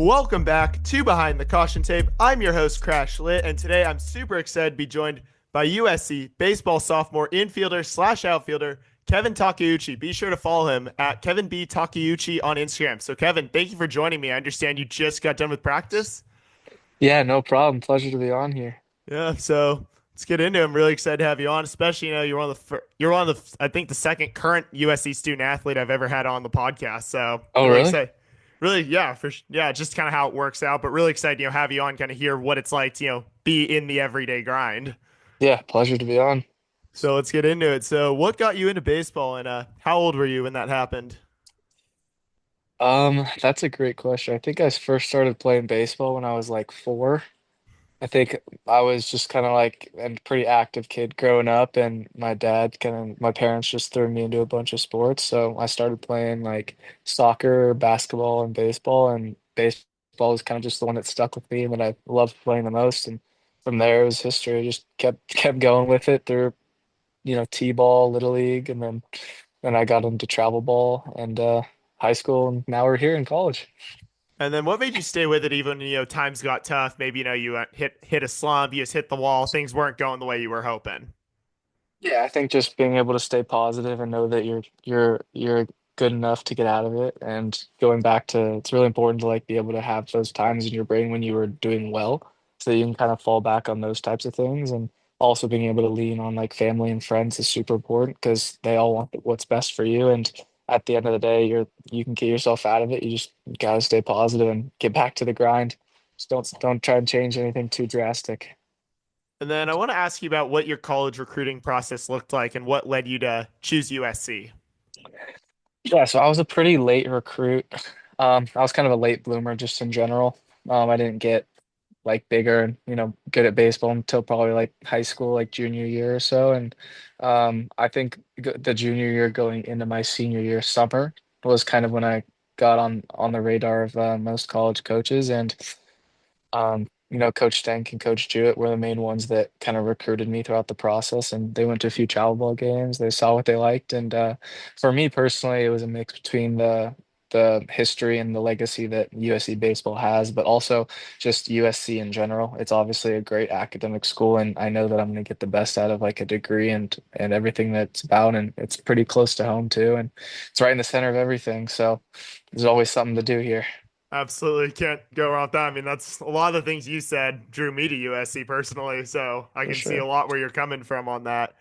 Welcome back to Behind the Caution Tape. I'm your host, CrashLit, and today I'm super excited to be joined by USC baseball sophomore infielder slash outfielder, Kevin Takeuchi. Be sure to follow him at Kevin B. Takeuchi on Instagram. So, Kevin, thank you for joining me. I understand you just got done with practice. Yeah, no problem. Pleasure to be on here. Yeah, so let's get into it. I'm really excited to have you on, especially you're one of you're one of I think the second current USC student athlete I've ever had on the podcast. So Oh, really really? excited, really yeah, yeah, just kind of how it works out, but really excited have you on, kind of hear what it's like to be in the everyday grind. Yeah, pleasure to be on. So let's get into it. So what got you into baseball, and how old were you when that happened? That's a great question. I think I first started playing baseball when I was like 4. I think I was just kind of like a pretty active kid growing up, and my parents just threw me into a bunch of sports. So I started playing like soccer, basketball, and baseball, and baseball was kind of just the one that stuck with me and that I loved playing the most. And from there, it was history. I just kept going with it through T-ball, Little League, and then I got into travel ball and high school, and now we're here in college. And then what made you stay with it even when times got tough? Maybe you hit a slump, you just hit the wall, things weren't going the way you were hoping. Yeah, I think just being able to stay positive and know that you're good enough to get out of it, and going back to it's really important to like be able to have those times in your brain when you were doing well, so that you can kind of fall back on those types of things, and also being able to lean on like family and friends is super important because they all want what's best for you, and at the end of the day, you can get yourself out of it. You just gotta stay positive and get back to the grind. Just don't try and change anything too drastic. And then I want to ask you about what your college recruiting process looked like and what led you to choose USC. Yeah, so I was a pretty late recruit. I was kind of a late bloomer just in general. I didn't get like bigger and good at baseball until probably like high school, like junior year or so. And I think the junior year going into my senior year summer was kind of when I got on the radar of most college coaches. And Coach Stank and Coach Jewett were the main ones that kind of recruited me throughout the process. And they went to a few travel ball games. They saw what they liked. And for me personally, it was a mix between the history and the legacy that USC baseball has, but also just USC in general. It's obviously a great academic school, and I know that I'm going to get the best out of like a degree and everything that's about. And it's pretty close to home too, and it's right in the center of everything. So there's always something to do here. Absolutely can't go wrong with that. I mean, that's a lot of the things you said drew me to USC personally, so I For can see a sure. lot where you're coming from on that.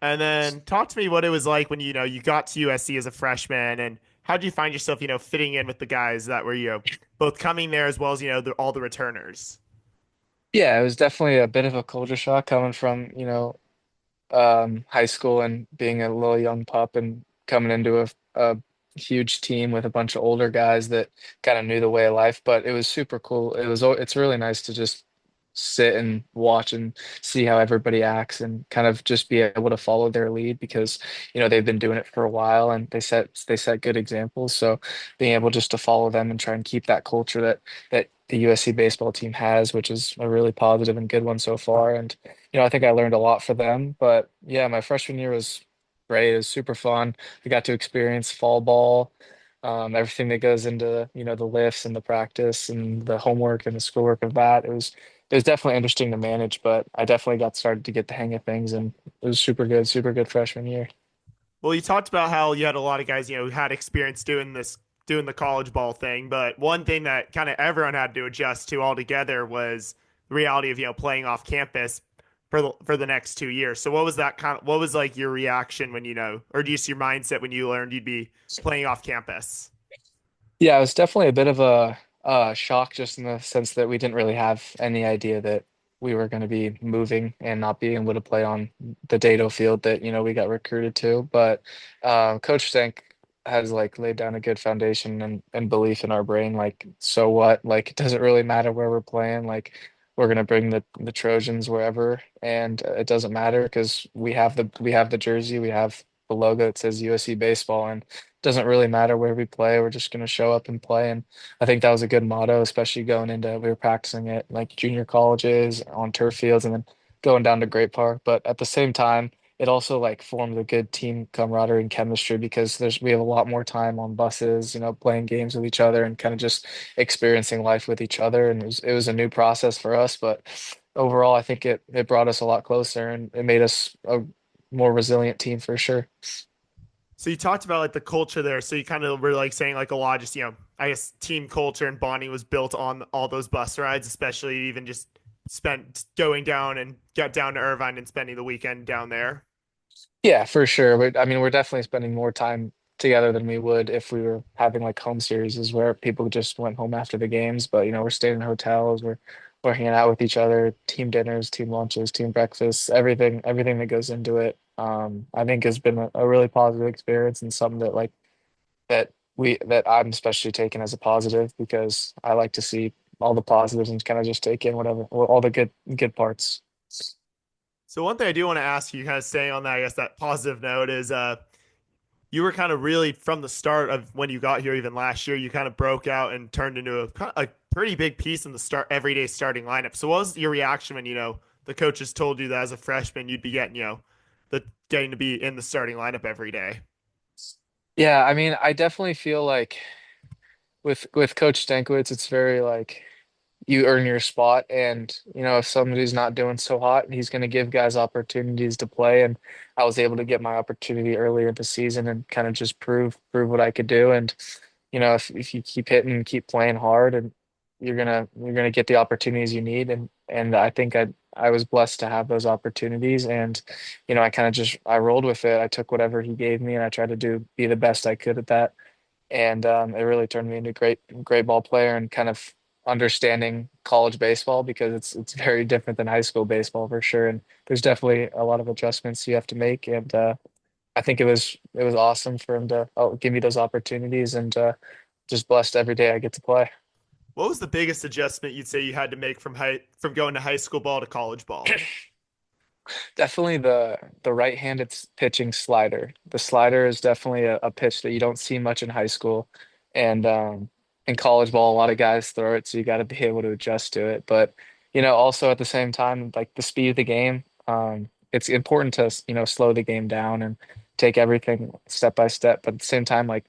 And then talk to me what it was like when you got to USC as a freshman, and how did you find yourself fitting in with the guys that were both coming there as well as all the returners. Yeah, it was definitely a bit of a culture shock coming from, high school and being a little young pup and coming into a huge team with a bunch of older guys that kind of knew the way of life. But it was super cool. It's really nice to just sit and watch and see how everybody acts and kind of just be able to follow their lead because they've been doing it for a while and they set good examples. So being able just to follow them and try and keep that culture that the USC baseball team has, which is a really positive and good one so far. And I think I learned a lot for them. But yeah, my freshman year was great. It was super fun. I got to experience fall ball, everything that goes into, the lifts and the practice and the homework and the schoolwork of that. It was definitely interesting to manage, but I definitely got started to get the hang of things, and it was super good freshman year. Well, you talked about how you had a lot of guys who had experience doing the college ball thing, but one thing that kind of everyone had to adjust to altogether was the reality of playing off campus for the next 2 years. So what was like your reaction when or just your mindset when you learned you'd be playing off campus? Yeah, it was definitely a bit of a shock just in the sense that we didn't really have any idea that we were going to be moving and not being able to play on the Dado field that, we got recruited to. But Coach Stank has like laid down a good foundation and belief in our brain. Like, so what? Like, it doesn't really matter where we're playing. Like, we're going to bring the Trojans wherever, and it doesn't matter because we have the jersey, we have the logo that says USC baseball, and doesn't really matter where we play. We're just going to show up and play. And I think that was a good motto, especially going into we were practicing it like junior colleges on turf fields and then going down to Great Park. But at the same time, it also like formed a good team camaraderie and chemistry because we have a lot more time on buses, playing games with each other and kind of just experiencing life with each other. And it was a new process for us, but overall, I think it brought us a lot closer and it made us a more resilient team for sure. So you talked about like the culture there. So you kind of were like saying like a lot, just I guess team culture and bonding was built on all those bus rides, especially even just spent going down and get down to Irvine and spending the weekend down there. Yeah, for sure. But I mean, we're definitely spending more time together than we would if we were having like home series where people just went home after the games. But we're staying in hotels, we're hanging out with each other, team dinners, team lunches, team breakfasts, everything that goes into it. I think has been a really positive experience and something that that I'm especially taking as a positive because I like to see all the positives and kind of just take in whatever all the good parts. So one thing I do want to ask you, kind of staying on that, I guess that positive note is, you were kind of really from the start of when you got here, even last year, you kind of broke out and turned into a pretty big piece in the start everyday starting lineup. So what was your reaction when the coaches told you that as a freshman you'd be getting the getting to be in the starting lineup every day? Yeah, I mean, I definitely feel like with Coach Stankiewicz, it's very like you earn your spot, and if somebody's not doing so hot, he's going to give guys opportunities to play. And I was able to get my opportunity earlier in the season and kind of just prove what I could do. And if you keep hitting and keep playing hard, and you're gonna get the opportunities you need. And I think I was blessed to have those opportunities, and I kind of just I rolled with it. I took whatever he gave me, and I tried to be the best I could at that. And it really turned me into a great ball player and kind of understanding college baseball because it's very different than high school baseball for sure. And there's definitely a lot of adjustments you have to make. And I think it was awesome for him to give me those opportunities and just blessed every day I get to play. What was the biggest adjustment you'd say you had to make from going to high school ball to college ball? Definitely the right-handed pitching slider. The slider is definitely a pitch that you don't see much in high school, and in college ball, a lot of guys throw it, so you got to be able to adjust to it. But also at the same time, like the speed of the game, it's important to slow the game down and take everything step by step. But at the same time, like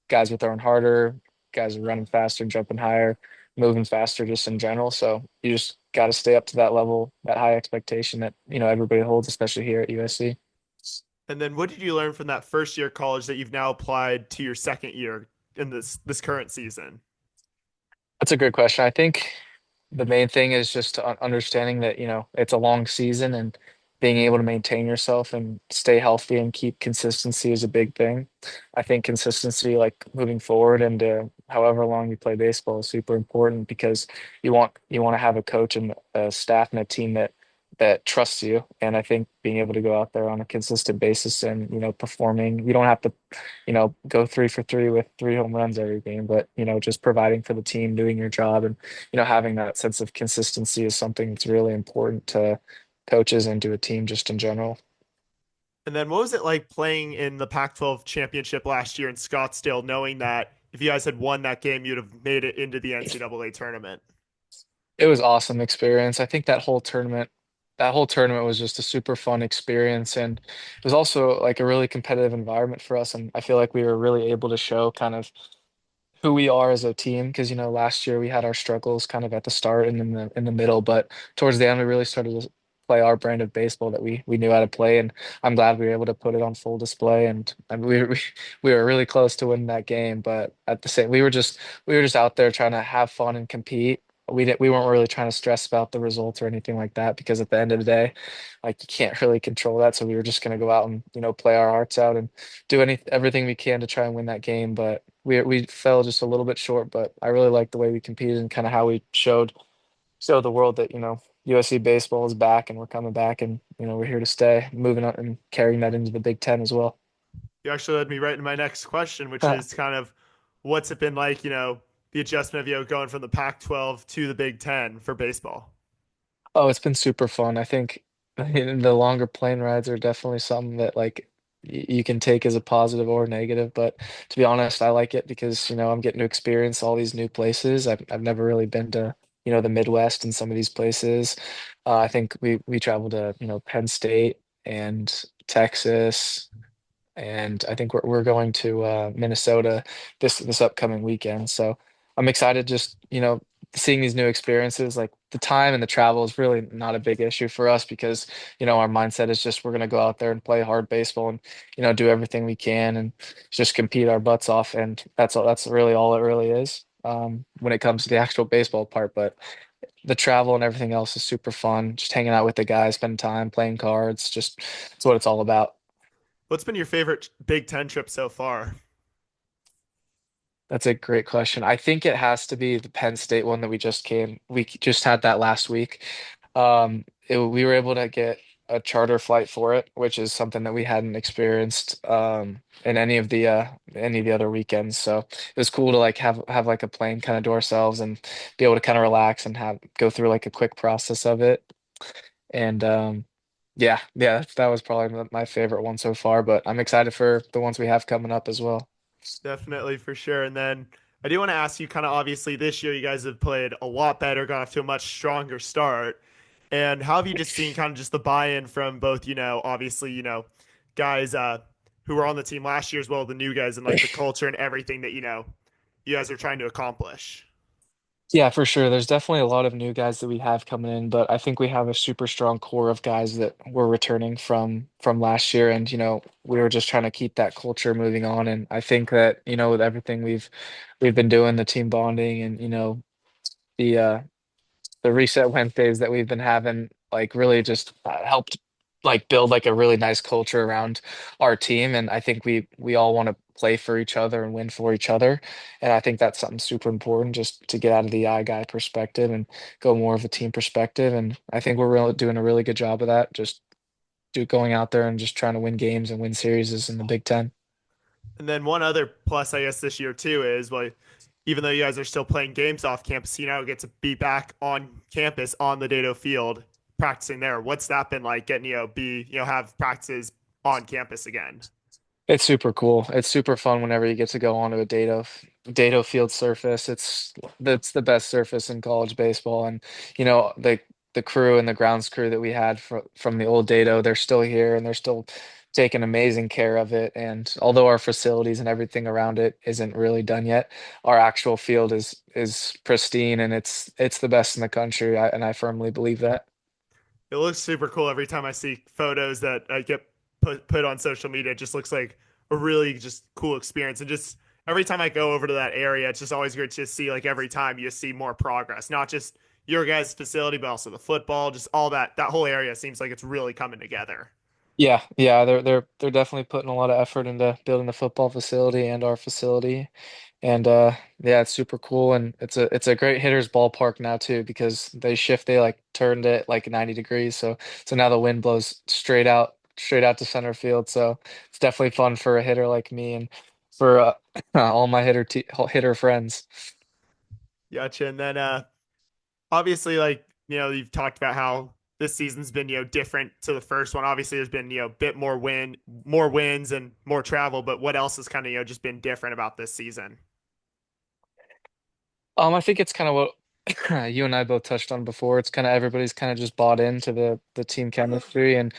guys are throwing harder, guys are running faster, jumping higher, moving faster just in general. So you just got to stay up to that level, that high expectation that, everybody holds, especially here at USC. And then what did you learn from that first year of college that you've now applied to your second year in this current season? That's a good question. I think the main thing is just understanding that, it's a long season and being able to maintain yourself and stay healthy and keep consistency is a big thing. I think consistency, like moving forward and however long you play baseball is super important because you want to have a coach and a staff and a team that trusts you. And I think being able to go out there on a consistent basis and, performing, you don't have to go 3 for 3 with 3 home runs every game, but just providing for the team, doing your job, and having that sense of consistency is something that's really important to coaches and to a team just in general. And then what was it like playing in the Pac-12 championship last year in Scottsdale, knowing that if you guys had won that game, you'd have made it into the NCAA tournament? It was awesome experience. I think that whole tournament was just a super fun experience, and it was also like a really competitive environment for us. And I feel like we were really able to show kind of who we are as a team because last year we had our struggles kind of at the start and in the middle, but towards the end we really started to play our brand of baseball that we knew how to play, and I'm glad we were able to put it on full display. And we were really close to winning that game, but at the same we were just out there trying to have fun and compete. We weren't really trying to stress about the results or anything like that because at the end of the day, like you can't really control that. So we were just going to go out and play our hearts out and do everything we can to try and win that game. But we fell just a little bit short. But I really liked the way we competed and kind of how we showed the world that USC baseball is back and we're coming back and we're here to stay, moving on and carrying that into the Big Ten as well. You actually led me right into my next question, which is kind of what's it been like, the adjustment of going from the Pac-12 to the Big Ten for baseball? Oh, it's been super fun. I think the longer plane rides are definitely something that like you can take as a positive or negative. But to be honest, I like it because, I'm getting to experience all these new places. I've never really been to, the Midwest and some of these places. I think we traveled to, Penn State. and Texas, and I think we're going to Minnesota this upcoming weekend. So I'm excited just, seeing these new experiences. Like the time and the travel is really not a big issue for us because, our mindset is just we're going to go out there and play hard baseball and, do everything we can and just compete our butts off. And that's really all it really is when it comes to the actual baseball part. But the travel and everything else is super fun. Just hanging out with the guys, spending time playing cards, just it's what it's all about. What's been your favorite Big Ten trip so far? That's a great question. I think it has to be the Penn State one that we just had that last week. We were able to get a charter flight for it, which is something that we hadn't experienced in any of the other weekends. So it was cool to like have like a plane kind of to ourselves and be able to kind of relax and have go through like a quick process of it. And yeah, that was probably my favorite one so far, but I'm excited for the ones we have coming up as well. Definitely for sure. And then I do want to ask you kind of obviously this year you guys have played a lot better, got off to a much stronger start. And how have you just seen kind of just the buy-in from both, obviously, guys who were on the team last year as well, the new guys and like the culture and everything that, you guys are trying to accomplish? Yeah, for sure. There's definitely a lot of new guys that we have coming in, but I think we have a super strong core of guys that were returning from last year, and we were just trying to keep that culture moving on. And I think that with everything we've been doing, the team bonding, and the reset Wednesdays that we've been having like really just helped like build like a really nice culture around our team, and I think we all want to play for each other and win for each other, and I think that's something super important just to get out of the eye guy perspective and go more of a team perspective, and I think we're really doing a really good job of that, just going out there and just trying to win games and win series in the Big Ten. And then one other plus, I guess, this year too is, well, even though you guys are still playing games off campus, you now get to be back on campus on the Dado field practicing there. What's that been like getting, have practices on campus again? It's super cool. It's super fun whenever you get to go onto a Dado field surface. That's the best surface in college baseball. And the crew and the grounds crew that we had from the old Dado, they're still here and they're still taking amazing care of it. And although our facilities and everything around it isn't really done yet, our actual field is pristine and it's the best in the country. And I firmly believe that. It looks super cool every time I see photos that I get put on social media. It just looks like a really just cool experience. And just every time I go over to that area, it's just always great to see like every time you see more progress, not just your guys' facility, but also the football, just all that whole area seems like it's really coming together. Yeah, they're definitely putting a lot of effort into building the football facility and our facility. And yeah, it's super cool and it's a great hitter's ballpark now too because they like turned it like 90 degrees. So now the wind blows straight out to center field. So it's definitely fun for a hitter like me and for all my hitter friends. Gotcha. And then obviously like, you've talked about how this season's been, different to the first one. Obviously there's been, a bit more wins and more travel, but what else has kind of, just been different about this season? I think it's kind of what you and I both touched on before. It's kind of everybody's kind of just bought into the team chemistry and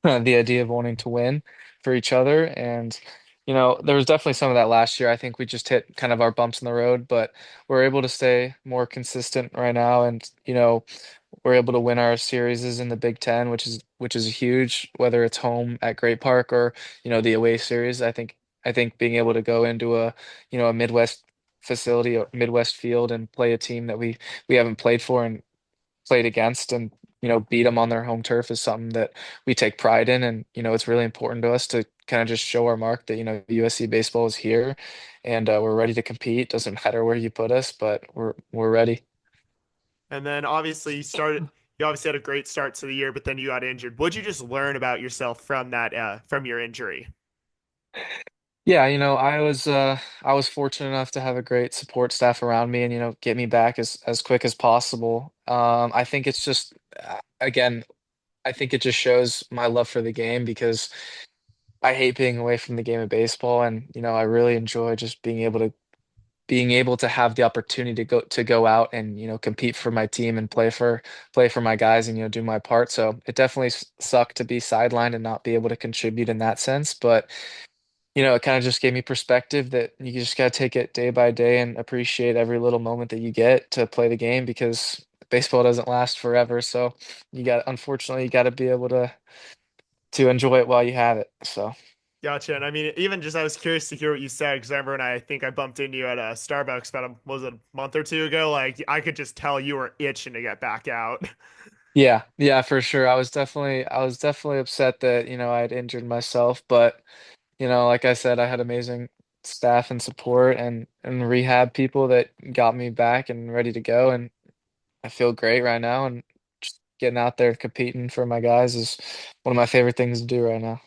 the idea of wanting to win for each other. And, there was definitely some of that last year. I think we just hit kind of our bumps in the road, but we're able to stay more consistent right now. And, we're able to win our series in the Big Ten, which is huge, whether it's home at Great Park or, the away series. I think being able to go into a Midwest facility, a Midwest field and play a team that we haven't played for and played against and beat them on their home turf is something that we take pride in, and it's really important to us to kind of just show our mark that USC baseball is here and we're ready to compete. Doesn't matter where you put us, but we're ready. And then obviously you obviously had a great start to the year, but then you got injured. What'd you just learn about yourself from that from your injury? Yeah, I was fortunate enough to have a great support staff around me and get me back as quick as possible. I think it's just again, I think it just shows my love for the game because I hate being away from the game of baseball, and I really enjoy just being able to being able to have the opportunity to go out and compete for my team and play for my guys and do my part. So it definitely sucked to be sidelined and not be able to contribute in that sense, but it kind of just gave me perspective that you just got to take it day by day and appreciate every little moment that you get to play the game because baseball doesn't last forever. So unfortunately, you got to be able to enjoy it while you have it. So Gotcha. And I mean, even just I was curious to hear what you said because I remember when I think I bumped into you at a Starbucks about was it a month or two ago? Like I could just tell you were itching to get back out. yeah, yeah, for sure. I was definitely upset that, I'd injured myself, but like I said, I had amazing staff and support and rehab people that got me back and ready to go. And I feel great right now. And just getting out there competing for my guys is one of my favorite things to do right now.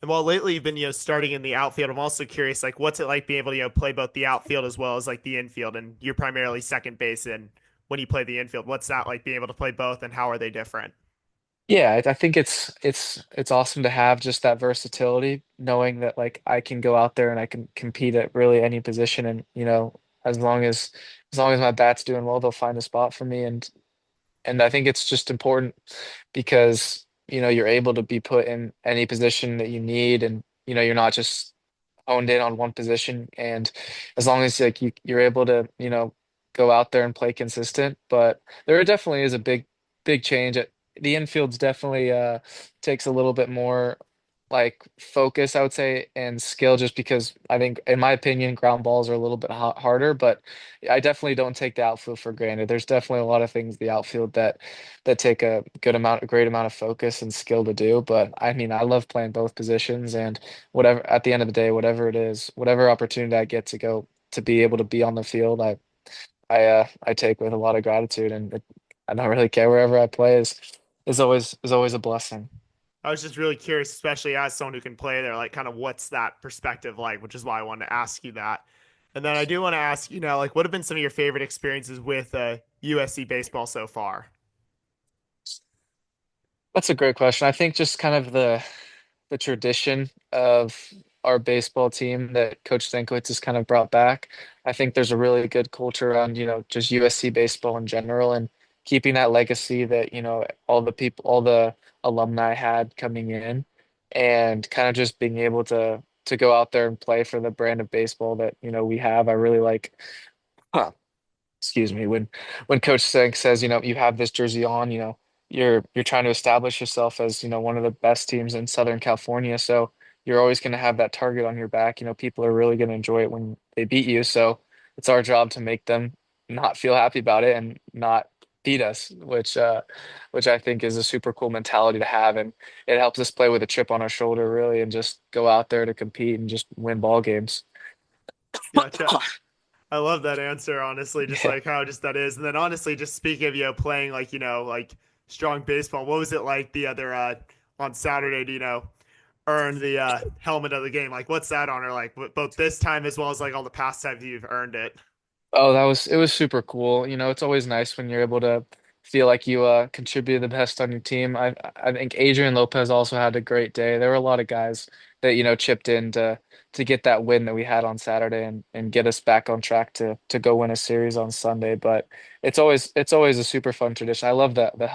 And while lately you've been, starting in the outfield, I'm also curious, like, what's it like being able to, play both the outfield as well as like the infield? And you're primarily second base, and when you play the infield, what's that like being able to play both, and how are they different? Yeah, I think it's awesome to have just that versatility, knowing that like I can go out there and I can compete at really any position, and as long as my bat's doing well, they'll find a spot for me, and I think it's just important because you're able to be put in any position that you need, and you're not just honed in on one position. And as long as like you're able to go out there and play consistent, but there definitely is a big change. The infield's definitely takes a little bit more like focus, I would say, and skill, just because I think, in my opinion, ground balls are a little bit harder, but I definitely don't take the outfield for granted. There's definitely a lot of things the outfield that take a great amount of focus and skill to do. But I mean, I love playing both positions, and whatever, at the end of the day, whatever it is, whatever opportunity I get to be able to be on the field, I take with a lot of gratitude, and I don't really care wherever I play is always a blessing. I was just really curious, especially as someone who can play there, like, kind of what's that perspective like, which is why I wanted to ask you that. And then I do want to ask, like, what have been some of your favorite experiences with USC baseball so far? That's a great question. I think just kind of the tradition of our baseball team that Coach Stankiewicz has kind of brought back. I think there's a really good culture around, just USC baseball in general and keeping that legacy that, all the alumni had coming in and kind of just being able to go out there and play for the brand of baseball that, we have. I really like excuse me, when Coach Sank says, you have this jersey on, you're trying to establish yourself as, one of the best teams in Southern California. So you're always going to have that target on your back. People are really going to enjoy it when they beat you. So it's our job to make them not feel happy about it and not beat us, which I think is a super cool mentality to have. And it helps us play with a chip on our shoulder, really, and just go out there to compete and just win ball games. Gotcha. I love that answer, honestly, just Yeah. like how just that is. And then honestly, just speaking of, playing like, like strong baseball, what was it like the other on Saturday to, earn the helmet of the game? Like what's that honor like both this time as well as like all the past times you've earned it? Oh, it was super cool. It's always nice when you're able to feel like you contributed the best on your team. I think Adrian Lopez also had a great day. There were a lot of guys that, chipped in to get that win that we had on Saturday and get us back on track to go win a series on Sunday. But it's always a super fun tradition. I love the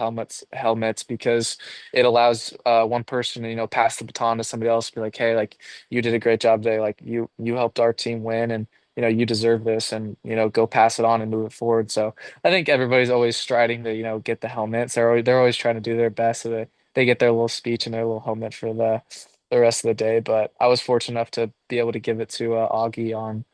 helmets because it allows one person to, pass the baton to somebody else, be like, hey, like you did a great job today. Like you helped our team win, and you deserve this, and go pass it on and move it forward. So I think everybody's always striding to get the helmets. They're always trying to do their best so that they get their little speech and their little helmet for the rest of the day. But I was fortunate enough to be able to give it to Augie on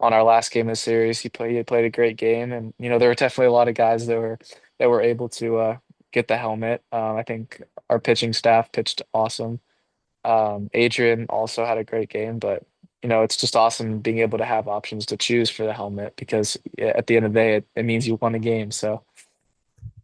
our last game of the series. He played a great game, and there were definitely a lot of guys that were able to get the helmet. I think our pitching staff pitched awesome. Adrian also had a great game, but it's just awesome being able to have options to choose for the helmet because yeah, at the end of the day, it means you won a game. So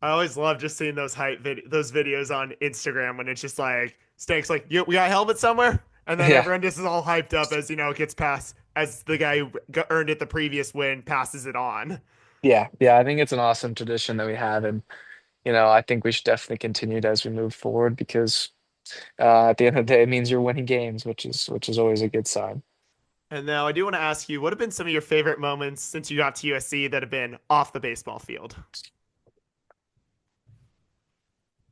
I always love just seeing those videos on Instagram when it's just like Stanks like, we got a helmet somewhere, and then yeah, everyone just is all hyped up as it gets passed as the guy who earned it the previous win passes it on. yeah. I think it's an awesome tradition that we have, and I think we should definitely continue it as we move forward because at the end of the day, it means you're winning games, which is always a good sign. And now I do want to ask you, what have been some of your favorite moments since you got to USC that have been off the baseball field?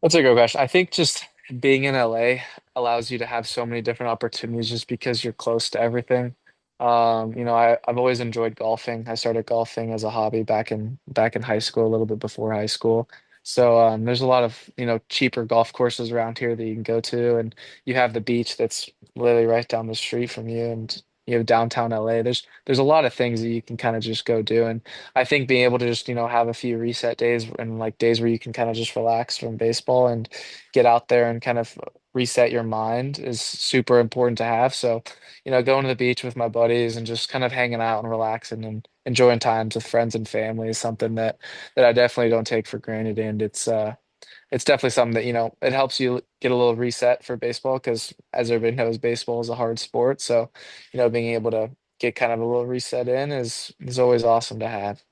That's a good question. I think just being in LA allows you to have so many different opportunities just because you're close to everything. I've always enjoyed golfing. I started golfing as a hobby back in high school, a little bit before high school. So there's a lot of, cheaper golf courses around here that you can go to, and you have the beach that's literally right down the street from you, and you have downtown LA. There's a lot of things that you can kind of just go do, and I think being able to just, have a few reset days and like days where you can kind of just relax from baseball and get out there and kind of reset your mind is super important to have. So, going to the beach with my buddies and just kind of hanging out and relaxing and enjoying times with friends and family is something that I definitely don't take for granted. And it's definitely something that, it helps you get a little reset for baseball because as everybody knows, baseball is a hard sport. So, being able to get kind of a little reset in is always awesome to have.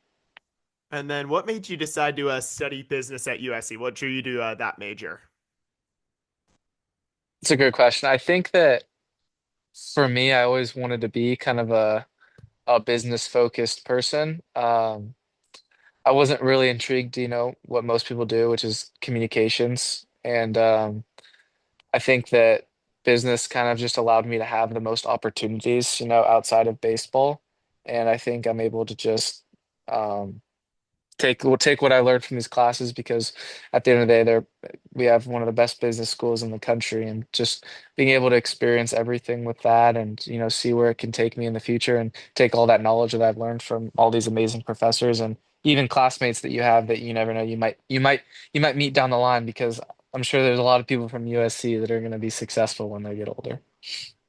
And then what made you decide to study business at USC? What drew you to that major? It's a good question. I think that for me, I always wanted to be kind of a business focused person. I wasn't really intrigued, what most people do, which is communications. And I think that business kind of just allowed me to have the most opportunities, outside of baseball. And I think I'm able to just um, take what I learned from these classes because at the end of the day, we have one of the best business schools in the country, and just being able to experience everything with that, and see where it can take me in the future, and take all that knowledge that I've learned from all these amazing professors and even classmates that you have that you never know you might meet down the line because I'm sure there's a lot of people from USC that are going to be successful when they get older.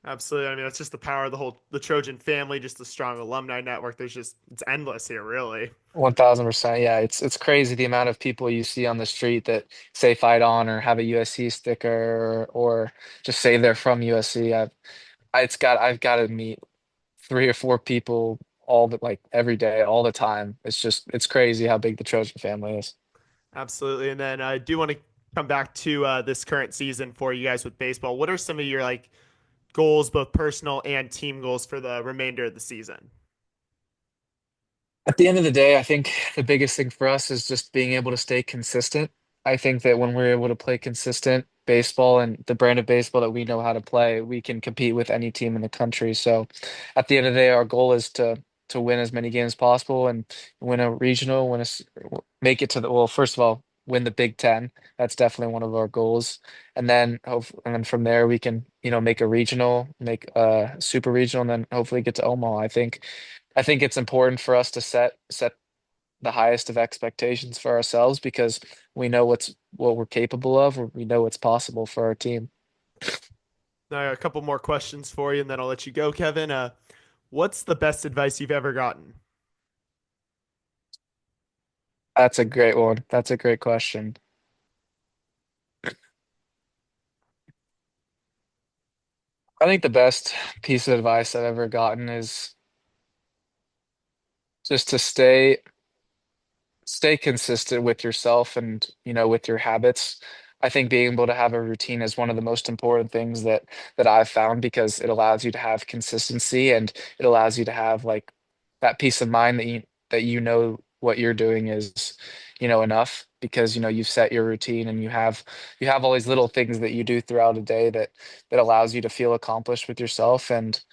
Absolutely. I mean, that's just the power of the Trojan family, just the strong alumni network. It's endless here, really. 1000%. Yeah, it's crazy the amount of people you see on the street that say fight on or have a USC sticker or just say they're from USC. I've got to meet three or four people like every day, all the time. It's crazy how big the Trojan family is. Absolutely. And then I do want to come back to this current season for you guys with baseball. What are some of your like goals, both personal and team goals for the remainder of the season? At the end of the day, I think the biggest thing for us is just being able to stay consistent. I think that when we're able to play consistent baseball and the brand of baseball that we know how to play, we can compete with any team in the country. So at the end of the day, our goal is to win as many games as possible and win a regional, make it to well, first of all, win the Big Ten. That's definitely one of our goals. And then from there we can, make a regional, make a super regional, and then hopefully get to Omaha. I think it's important for us to set the highest of expectations for ourselves because we know what we're capable of, or we know what's possible for our team. Now, a couple more questions for you, and then I'll let you go, Kevin. What's the best advice you've ever gotten? That's a great one. That's a great question. I think the best piece of advice I've ever gotten is just to stay consistent with yourself and with your habits. I think being able to have a routine is one of the most important things that I've found because it allows you to have consistency and it allows you to have like that peace of mind that you know what you're doing is enough because you've set your routine and you have all these little things that you do throughout a day that allows you to feel accomplished with yourself. And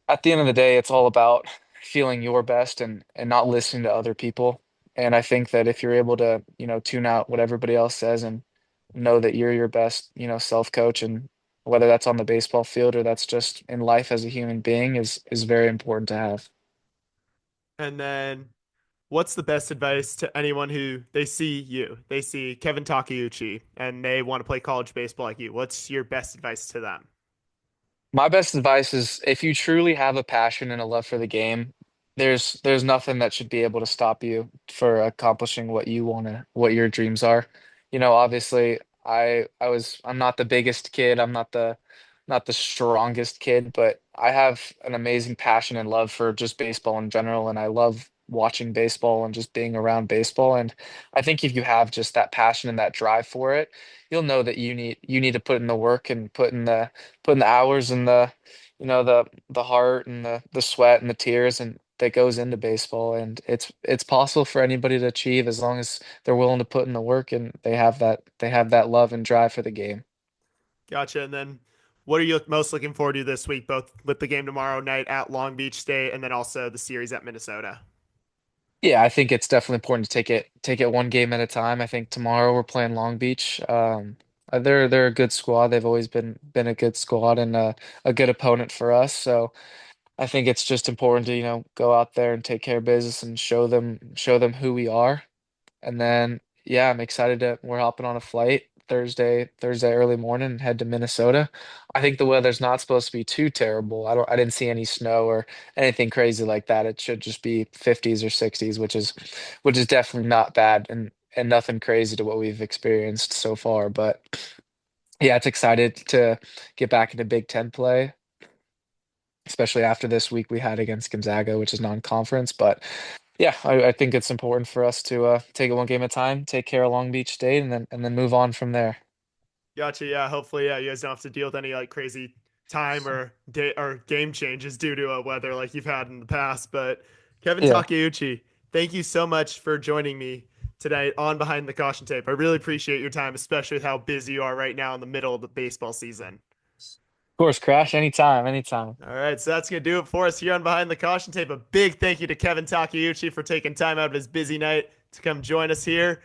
at the end of the day, it's all about feeling your best and not listening to other people. And I think that if you're able to, tune out what everybody else says and know that you're your best, self-coach, and whether that's on the baseball field or that's just in life as a human being is very important to have. And then what's the best advice to anyone who they see Kevin Takeuchi, and they want to play college baseball like you? What's your best advice to them? My best advice is if you truly have a passion and a love for the game, there's nothing that should be able to stop you for accomplishing what your dreams are. Obviously I'm not the biggest kid, I'm not the strongest kid, but I have an amazing passion and love for just baseball in general, and I love watching baseball and just being around baseball. And I think if you have just that passion and that drive for it, you'll know that you need to put in the work and put in the hours and the heart and the sweat and the tears and that goes into baseball, and it's possible for anybody to achieve as long as they're willing to put in the work and they have that love and drive for the game. Gotcha. And then what are you most looking forward to this week, both with the game tomorrow night at Long Beach State and then also the series at Minnesota? Yeah, I think it's definitely important to take it one game at a time. I think tomorrow we're playing Long Beach. They're a good squad. They've always been a good squad and a good opponent for us. So I think it's just important to, go out there and take care of business and show them who we are. And then, yeah, I'm excited we're hopping on a flight Thursday early morning and head to Minnesota. I think the weather's not supposed to be too terrible. I didn't see any snow or anything crazy like that. It should just be 50s or 60s, which is definitely not bad and nothing crazy to what we've experienced so far. But yeah, it's excited to get back into Big Ten play, especially after this week we had against Gonzaga, which is non-conference. But yeah, I think it's important for us to take it one game at a time, take care of Long Beach State, and then move on from there. Gotcha. Yeah. Hopefully, yeah, you guys don't have to deal with any like crazy time or day or game changes due to weather like you've had in the past. But Kevin Yeah, Takeuchi, thank you so much for joining me today on Behind the Caution Tape. I really appreciate your time, especially with how busy you are right now in the middle of the baseball season. of course, Crash, anytime, anytime. All right, so that's going to do it for us here on Behind the Caution Tape. A big thank you to Kevin Takeuchi for taking time out of his busy night to come join us here.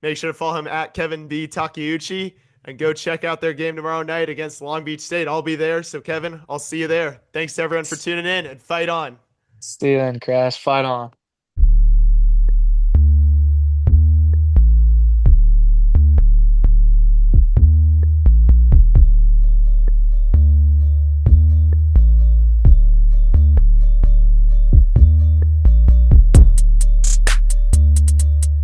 Make sure to follow him at Kevin B. Takeuchi and go check out their game tomorrow night against Long Beach State. I'll be there. So, Kevin, I'll see you there. Thanks to everyone for tuning in and fight on. See you then, Crash. Fight on.